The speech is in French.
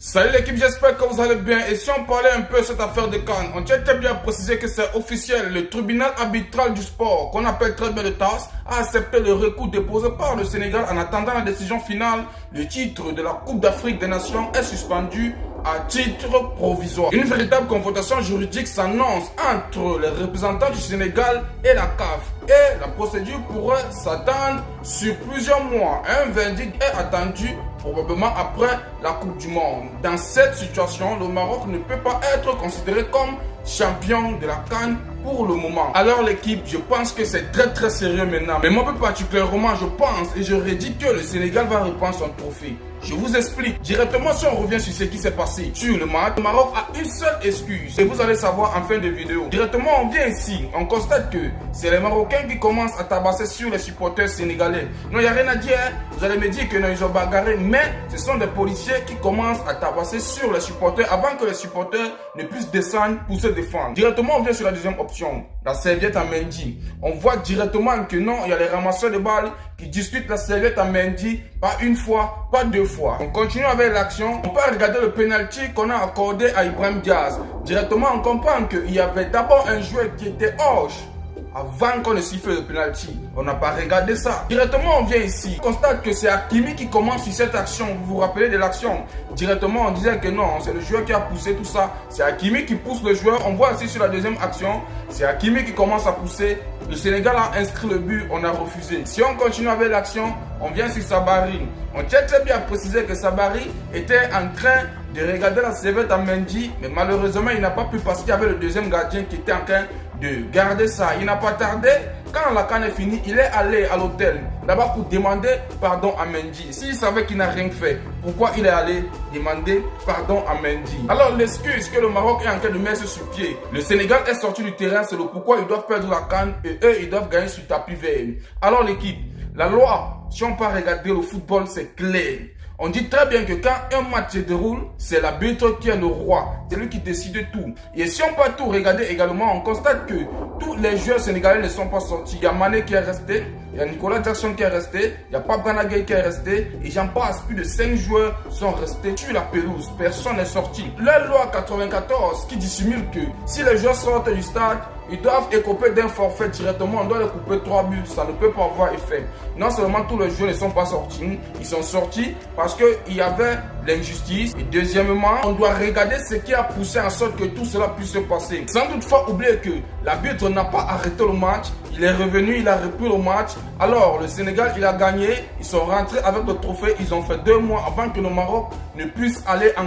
Salut l'équipe, j'espère que vous allez bien. Et si on parlait un peu de cette affaire de Cannes, on tient très bien à préciser que c'est officiel. Le tribunal arbitral du sport, qu'on appelle très bien le TAS, a accepté le recours déposé par le Sénégal en attendant la décision finale. Le titre de la Coupe d'Afrique des Nations est suspendu à titre provisoire. Une véritable confrontation juridique s'annonce entre les représentants du Sénégal et la CAF. Et la procédure pourrait s'attendre sur plusieurs mois. Un verdict est attendu probablement après la Coupe du Monde. Dans cette situation, le Maroc ne peut pas être considéré comme champion de la CAN pour le moment. Alors l'équipe, je pense que c'est très sérieux maintenant. Mais moi plus particulièrement, je pense et je redis que le Sénégal va reprendre son trophée. Je vous explique. Directement, si on revient sur ce qui s'est passé sur le match, le Maroc a une seule excuse. Et vous allez savoir en fin de vidéo. Directement, on vient ici. On constate que c'est les Marocains qui commencent à tabasser sur les supporters sénégalais. Non, il n'y a rien à dire. Hein. Vous allez me dire que non, ils ont bagarré. Mais ce sont des policiers qui commencent à tabasser sur les supporters avant que les supporters ne puissent descendre pour se défendre. Directement, on vient sur la deuxième option. La serviette à Mendy. On voit directement que non, il y a les ramasseurs de balles qui discutent la serviette à Mendy, pas une fois, pas deux fois. On continue avec l'action. On peut regarder le penalty qu'on a accordé à Ibrahim Diaz. Directement, on comprend qu'il y avait d'abord un joueur qui était hoche avant qu'on ne siffle le penalty. On n'a pas regardé ça. Directement, on vient ici. On constate que c'est Hakimi qui commence sur cette action. Vous vous rappelez de l'action? Directement, on disait que non, c'est le joueur qui a poussé tout ça. C'est Hakimi qui pousse le joueur. On voit aussi sur la deuxième action, c'est Hakimi qui commence à pousser. Le Sénégal a inscrit le but, on a refusé. Si on continue avec l'action, on vient sur Sabari. On tient très bien à préciser que Sabari était en train de regarder la serviette à Mendy, mais malheureusement, il n'a pas pu parce qu'il y avait le deuxième gardien qui était en train de garder ça. Il n'a pas tardé. Quand la canne est finie, il est allé à l'hôtel là-bas pour demander pardon à Mendy. S'il savait qu'il n'a rien fait, pourquoi il est allé demander pardon à Mendy? Alors l'excuse que le Maroc est en train de mettre sur pied, le Sénégal est sorti du terrain, c'est le pourquoi ils doivent perdre la canne et eux ils doivent gagner sur tapis vert. Alors l'équipe, la loi, si on peut regarder le football, c'est clair. On dit très bien que quand un match se déroule, c'est l'arbitre qui est le roi. C'est lui qui décide tout. Et si on peut tout regarder également, on constate que tous les joueurs sénégalais ne sont pas sortis. Il y a Mané qui est resté, il y a Nicolas Jackson qui est resté, il y a Pape Gana Gueye qui est resté, et j'en passe, plus de 5 joueurs sont restés sur la pelouse. Personne n'est sorti. La loi 94 qui dissimule que si les joueurs sortent du stade, ils doivent écoper d'un forfait directement. On doit les couper 3 buts. Ça ne peut pas avoir effet. Non seulement tous les joueurs ne sont pas sortis, ils sont sortis parce qu'il y avait l'injustice. Et deuxièmement, on doit regarder ce qui a poussé en sorte que tout cela puisse se passer. Sans toutefois oublier que l'arbitre n'a pas arrêté le match. Il est revenu, il a repris le match. Alors le Sénégal, il a gagné. Ils sont rentrés avec le trophée. Ils ont fait 2 mois avant que le Maroc ne puisse aller en